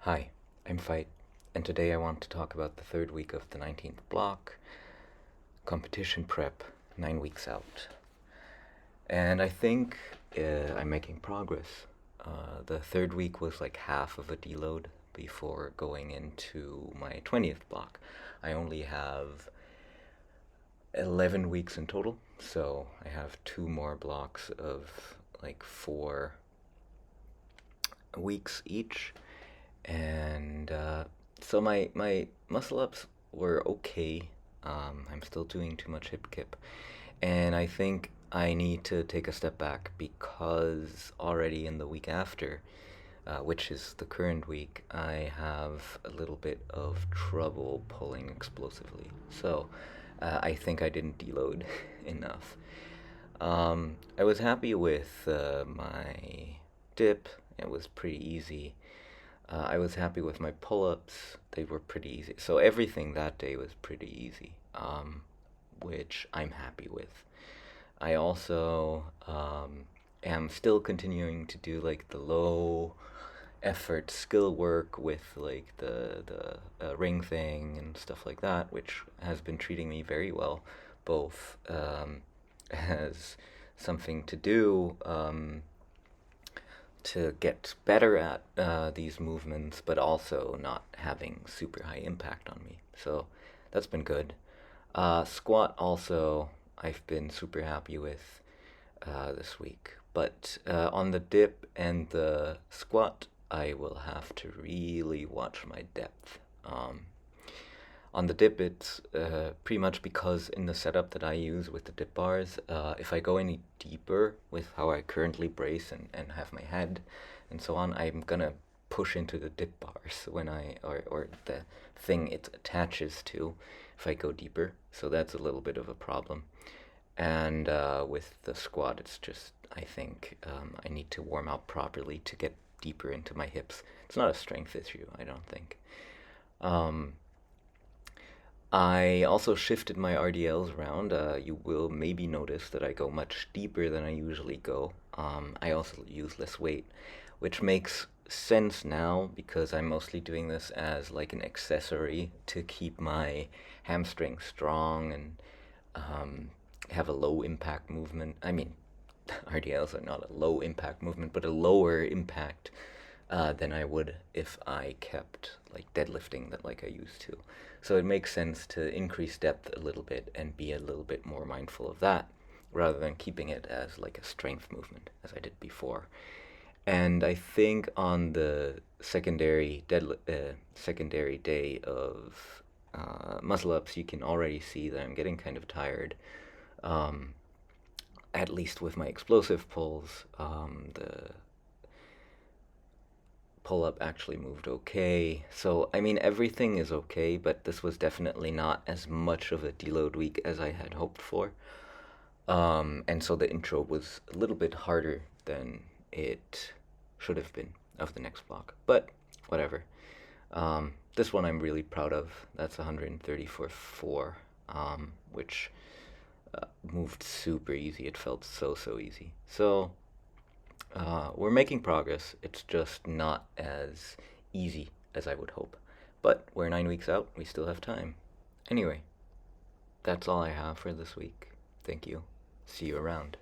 Hi, I'm Fight, and today I want to talk about the third week of the 19th block, competition prep, 9 weeks out. And I think I'm making progress. The third week was like half of a deload before going into my 20th block. I only have 11 weeks in total, so I have 2 more blocks of like 4 weeks each. And so my muscle ups were okay. I'm still doing too much hip kip, and I think I need to take a step back because already in the week after, which is the current week, I have a little bit of trouble pulling explosively. So I think I didn't deload enough. I was happy with my dip. It was pretty easy. I was happy with my pull-ups. They were pretty easy. So everything that day was pretty easy, which I'm happy with. I also am still continuing to do like the low effort skill work with like the ring thing and stuff like that, which has been treating me very well, both as something to do to get better at these movements, but also not having super high impact on me. So that's been good. Squat also, I've been super happy with this week. But on the dip and the squat, I will have to really watch my depth. On the dip, it's pretty much because in the setup that I use with the dip bars, if I go any deeper with how I currently brace and have my head and so on, I'm gonna push into the dip bars when or the thing it attaches to if I go deeper. So that's a little bit of a problem. And with the squat, it's just, I think I need to warm up properly to get deeper into my hips. It's not a strength issue, I don't think. I also shifted my RDLs around. You will maybe notice that I go much deeper than I usually go. I also use less weight, which makes sense now because I'm mostly doing this as like an accessory to keep my hamstring strong and have a low impact movement. I mean, RDLs are not a low impact movement, but a lower impact than I would if I kept like deadlifting that like I used to. So it makes sense to increase depth a little bit and be a little bit more mindful of that rather than keeping it as like a strength movement as I did before. And I think on the secondary day of muscle ups, you can already see that I'm getting kind of tired. At least with my explosive pulls, the pull-up actually moved okay. So, I mean, everything is okay, but this was definitely not as much of a deload week as I had hoped for. And so the intro was a little bit harder than it should have been of the next block. But, whatever. This one I'm really proud of. That's 134.4, which moved super easy. It felt so easy. So, we're making progress. It's just not as easy as I would hope. But we're 9 weeks out. We still have time. Anyway, that's all I have for this week. Thank you. See you around.